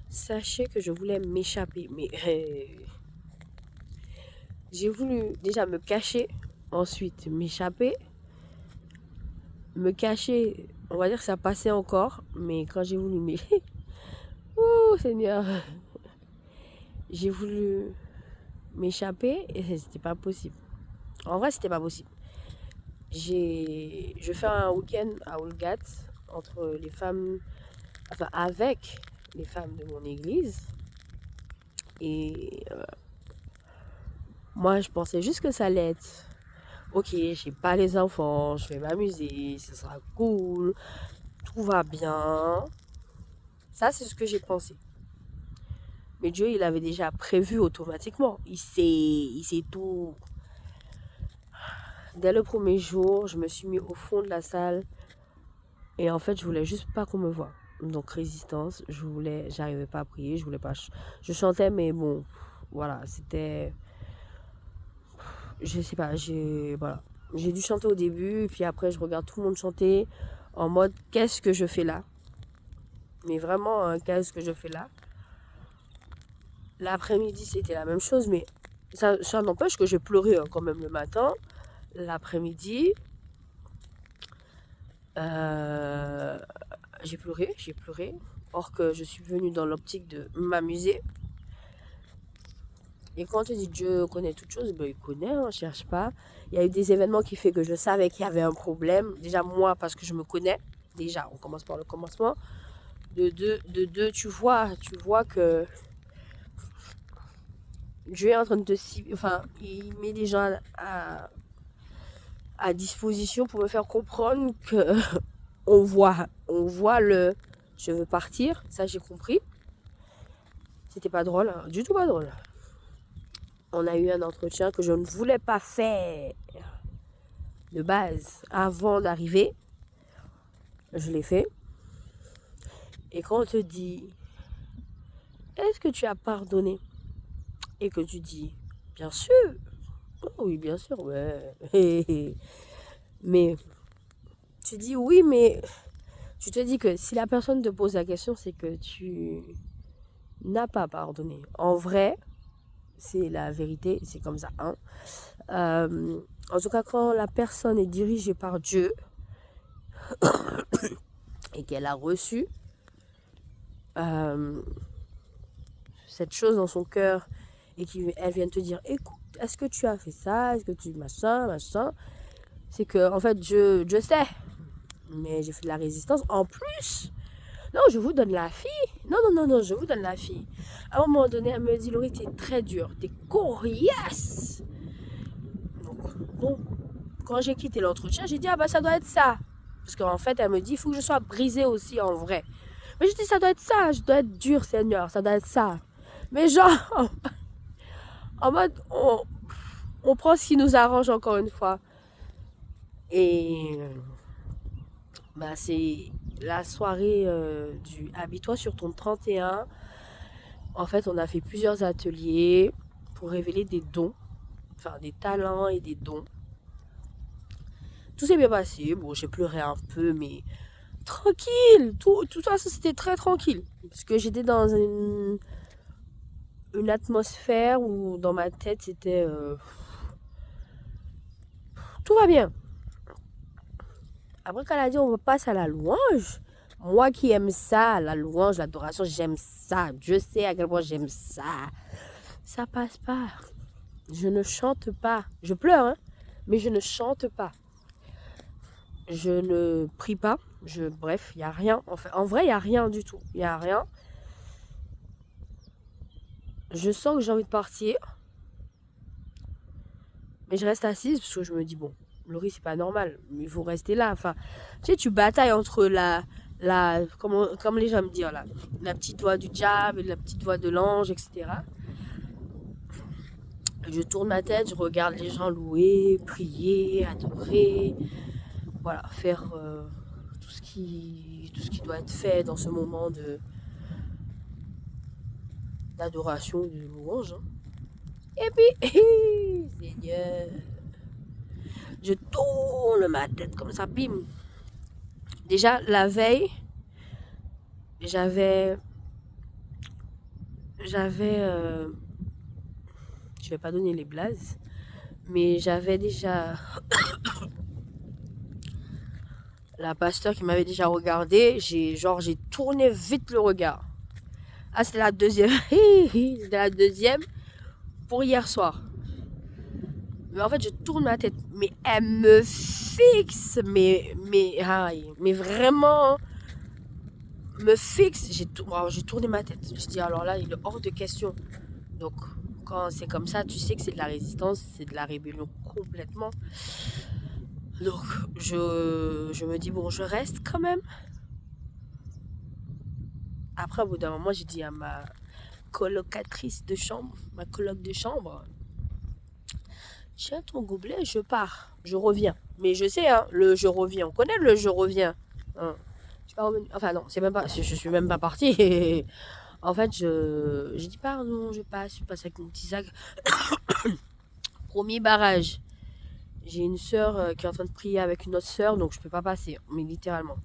Sachez que je voulais m'échapper, mais j'ai voulu déjà me cacher, ensuite m'échapper. Me cacher, on va dire que ça passait encore, mais quand j'ai voulu oh Seigneur, j'ai voulu m'échapper et c'était pas possible. En vrai, c'était pas possible. Je fais un week-end à Olgat entre les femmes, enfin avec les femmes de mon église. Et moi, je pensais juste que ça allait être ok, j'ai pas les enfants, je vais m'amuser, ce sera cool, tout va bien. Ça, c'est ce que j'ai pensé. Mais Dieu, il avait déjà prévu automatiquement. Il sait tout. Dès le premier jour, je me suis mis au fond de la salle. Et en fait, je voulais juste pas qu'on me voie. Donc, résistance. J'arrivais pas à prier. Je voulais pas. Je chantais, mais bon, voilà, c'était. Je sais pas, voilà. J'ai dû chanter au début. Puis après, je regarde tout le monde chanter. En mode, qu'est-ce que je fais là? Mais vraiment, hein, qu'est-ce que je fais là? L'après-midi, c'était la même chose, mais ça n'empêche que j'ai pleuré hein, quand même le matin. L'après-midi, euh, j'ai pleuré, j'ai pleuré. Or que je suis venue dans l'optique de m'amuser. Et quand on te dit Dieu connaît toutes choses, ben, il connaît, on ne cherche pas. Il y a eu des événements qui fait que je savais qu'il y avait un problème. Déjà moi, parce que je me connais. Déjà, on commence par le commencement. De deux, tu vois que Dieu est en train de te... Enfin, il met des gens à disposition pour me faire comprendre que on voit le je veux partir, ça j'ai compris. C'était pas drôle, hein, du tout pas drôle. On a eu un entretien que je ne voulais pas faire de base avant d'arriver. Je l'ai fait. Et quand on te dit est-ce que tu as pardonné? Et que tu dis bien sûr. Oh oui, bien sûr, ouais. Mais tu dis oui, mais tu te dis que si la personne te pose la question, c'est que tu n'as pas pardonné. En vrai, c'est la vérité, c'est comme ça. Hein. En tout cas, quand la personne est dirigée par Dieu et qu'elle a reçu euh, cette chose dans son cœur et qu'elle vient te dire, écoute, est-ce que tu as fait ça? Est-ce que tu machin? C'est que, en fait, Dieu sait. Mais j'ai fait de la résistance. En plus, non, je vous donne la fille. Non, je vous donne la fille. À un moment donné, elle me dit, Laurie, t'es très dure, t'es coriace. Donc, bon, quand j'ai quitté l'entretien, j'ai dit, ah bah ça doit être ça. Parce qu'en fait, elle me dit, il faut que je sois brisée aussi en vrai. Mais je dis, ça doit être ça, je dois être dure, Seigneur, ça doit être ça. Mais genre, en mode, on prend ce qui nous arrange encore une fois. Et bah, c'est la soirée du Habille-toi sur ton 31. En fait, on a fait plusieurs ateliers pour révéler des dons, enfin des talents et des dons. Tout s'est bien passé. Bon, j'ai pleuré un peu, mais tranquille. Tout ça, c'était très tranquille. Parce que j'étais dans une atmosphère où dans ma tête, c'était... tout va bien. Après, quand elle a dit on passe à la louange, moi qui aime ça, la louange, l'adoration, j'aime ça. Dieu sait à quel point j'aime ça. Ça passe pas. Je ne chante pas. Je pleure, hein, mais je ne chante pas. Je ne prie pas. Bref, il n'y a rien. En vrai, il n'y a rien du tout. Il n'y a rien. Je sens que j'ai envie de partir. Mais je reste assise parce que je me dis, bon, Laurie, c'est pas normal. Il faut rester là. Enfin, tu sais, tu batailles entre comme les gens me disent, là, la petite voix du diable et la petite voix de l'ange, etc. Je tourne ma tête, je regarde les gens louer, prier, adorer. Voilà, faire tout ce qui doit être fait dans ce moment d'adoration, de louange. Hein. Et puis, Seigneur, je tourne ma tête comme ça, bim. Déjà, la veille, j'avais j'avais, je vais pas donner les blazes, mais j'avais déjà la pasteur qui m'avait déjà regardé. J'ai tourné vite le regard. Ah, c'était la deuxième. C'était la deuxième pour hier soir. Mais en fait, je tourne ma tête. Mais elle me fixe. Mais vraiment me fixe. J'ai tourné ma tête. Je dis alors là, il est hors de question. Donc, quand c'est comme ça, tu sais que c'est de la résistance, c'est de la rébellion complètement. Donc, je me dis, bon, je reste quand même. Après, au bout d'un moment, j'ai dit à ma colocatrice de chambre, ma coloc de chambre, tiens ton gobelet, je pars, je reviens. Mais je sais, hein, le je reviens, on connaît le je reviens. Hein. Je suis pas revenue. Enfin non, c'est même pas, je suis même pas partie. En fait, j'ai dit pardon, je passe avec mon petit sac. Premier barrage. J'ai une sœur qui est en train de prier avec une autre sœur, donc je peux pas passer, mais littéralement.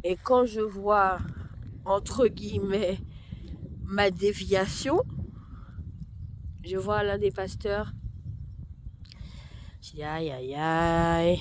Et quand je vois, entre guillemets, ma déviation, je vois l'un des pasteurs. Je dis aïe aïe aïe.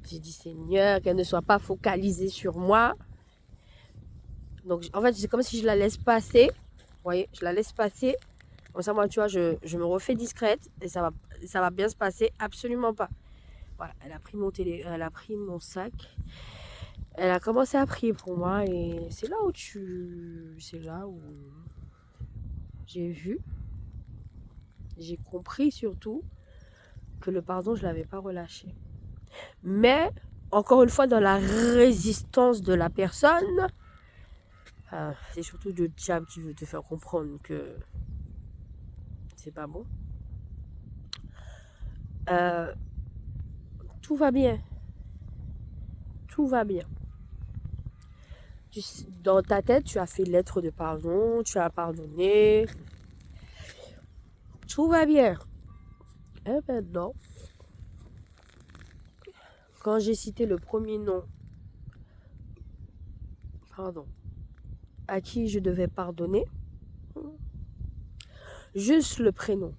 J'ai dit Seigneur, qu'elle ne soit pas focalisée sur moi. Donc en fait, c'est comme si je la laisse passer. Vous voyez, je la laisse passer. Comme ça, moi, tu vois, je me refais discrète et ça va bien se passer. Absolument pas. Voilà, elle a pris elle a pris mon sac. Elle a commencé à prier pour moi et c'est là où j'ai compris surtout que le pardon, je l'avais pas relâché. Mais encore une fois, dans la résistance de la personne, c'est surtout le diable qui veut te faire comprendre que c'est pas bon. Tout va bien. Tout va bien. Dans ta tête, tu as fait lettre de pardon, tu as pardonné. Tout va bien. Et maintenant, quand j'ai cité le premier nom, à qui je devais pardonner, juste le prénom.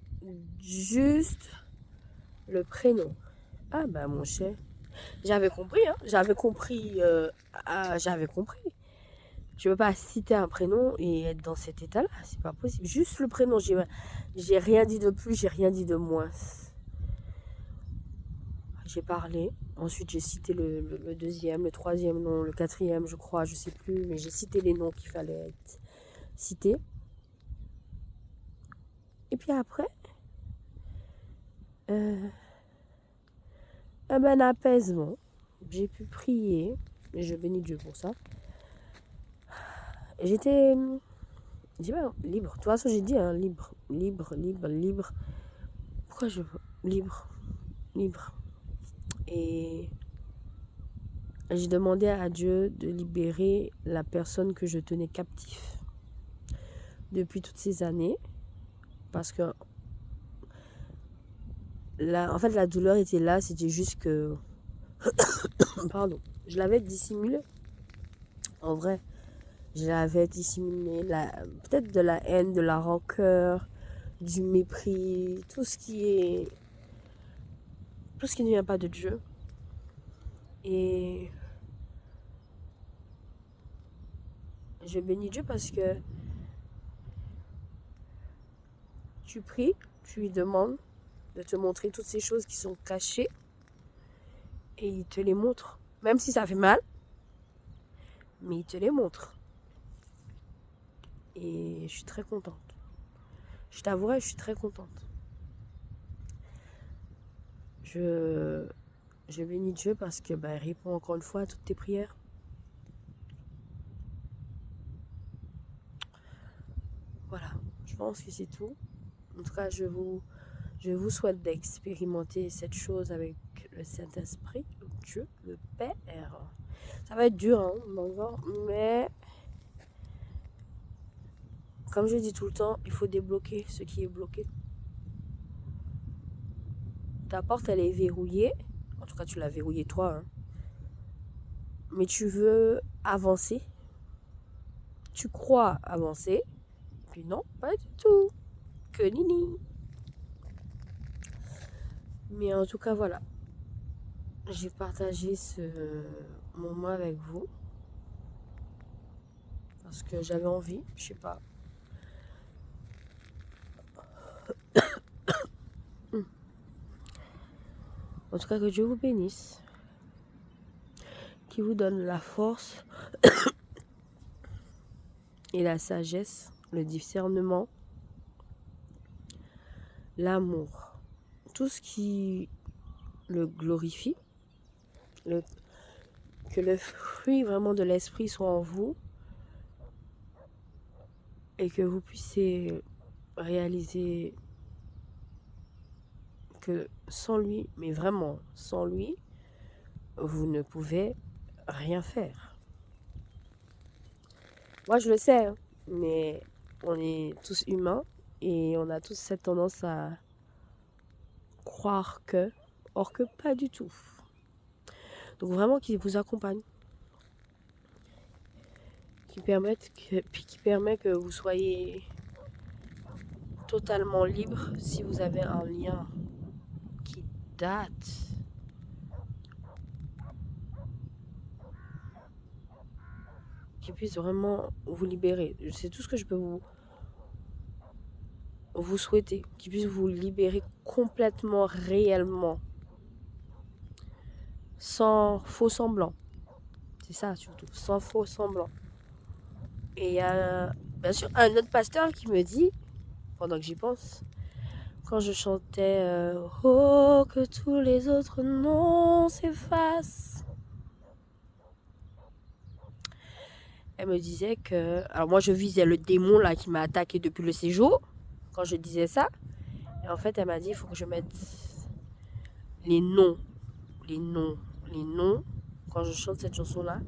Juste le prénom. Ah ben mon cher, j'avais compris, hein. J'avais compris. J'avais compris. Je ne peux pas citer un prénom et être dans cet état-là. C'est pas possible. Juste le prénom. J'ai rien dit de plus, j'ai rien dit de moins. J'ai parlé. Ensuite, j'ai cité le deuxième, le troisième nom, le quatrième, je crois, je sais plus. Mais j'ai cité les noms qu'il fallait être cités. Et puis après, un apaisement. J'ai pu prier. Et je bénis Dieu pour ça. J'étais libre. De toute façon, j'ai dit hein, libre. Pourquoi je libre. Et j'ai demandé à Dieu de libérer la personne que je tenais captive depuis toutes ces années. Parce que en fait, la douleur était là. C'était juste que... Pardon. Je l'avais dissimulé. En vrai, je l'avais dissimulé. Peut-être de la haine, de la rancœur, du mépris. Tout ce qui ne vient pas de Dieu. Et je bénis Dieu parce que tu pries, tu lui demandes de te montrer toutes ces choses qui sont cachées et il te les montre. Même si ça fait mal, mais il te les montre. Et je suis très contente. Je t'avouerai, je suis très contente. Je bénis Dieu parce que il répond encore une fois à toutes tes prières. Voilà, je pense que c'est tout. En tout cas, je vous souhaite d'expérimenter cette chose avec le Saint-Esprit, Dieu, le Père. Ça va être dur, hein, mais comme je dis tout le temps, il faut débloquer ce qui est bloqué. Ta porte, elle est verrouillée. En tout cas, tu l'as verrouillée toi. Hein. Mais tu veux avancer. Tu crois avancer. Puis non, pas du tout. Que nini. Mais en tout cas, voilà. J'ai partagé ce moment avec vous. Parce que j'avais envie, je sais pas. En tout cas, que Dieu vous bénisse. Qui vous donne la force et la sagesse, le discernement, l'amour. Tout ce qui le glorifie. Que le fruit vraiment de l'esprit soit en vous. Et que vous puissiez réaliser que sans lui, mais vraiment sans lui, vous ne pouvez rien faire. Moi, je le sais, hein, mais on est tous humains et on a tous cette tendance à croire que, or que pas du tout. Donc vraiment qu'il vous accompagne, qui permet que vous soyez totalement libre si vous avez un lien qui date. Qui puisse vraiment vous libérer. C'est tout ce que je peux vous souhaiter. Qui puisse vous libérer complètement, réellement. Sans faux semblant. C'est ça surtout. Sans faux semblant. Et il y a bien sûr un autre pasteur qui me dit, pendant que j'y pense, quand je chantais oh, que tous les autres noms s'effacent. Elle me disait que... Alors moi je visais le démon là qui m'a attaqué depuis le séjour. Quand je disais ça. Et en fait elle m'a dit il faut que je mette les noms. Les noms. Les noms. Quand je chante cette chanson là.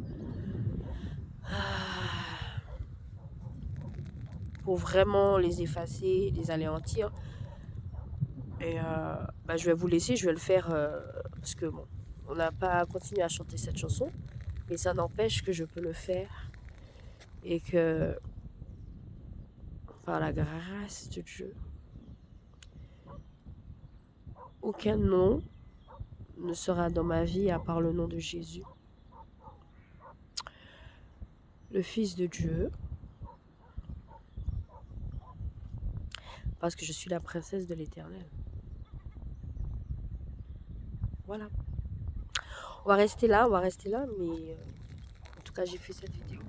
Pour vraiment les effacer, les anéantir. Et je vais vous laisser, je vais le faire parce que bon, on n'a pas continué à chanter cette chanson, mais ça n'empêche que je peux le faire et que par la grâce de Dieu, aucun nom ne sera dans ma vie à part le nom de Jésus, le Fils de Dieu, parce que je suis la princesse de l'Éternel. Voilà. On va rester là, mais en tout cas j'ai fait cette vidéo.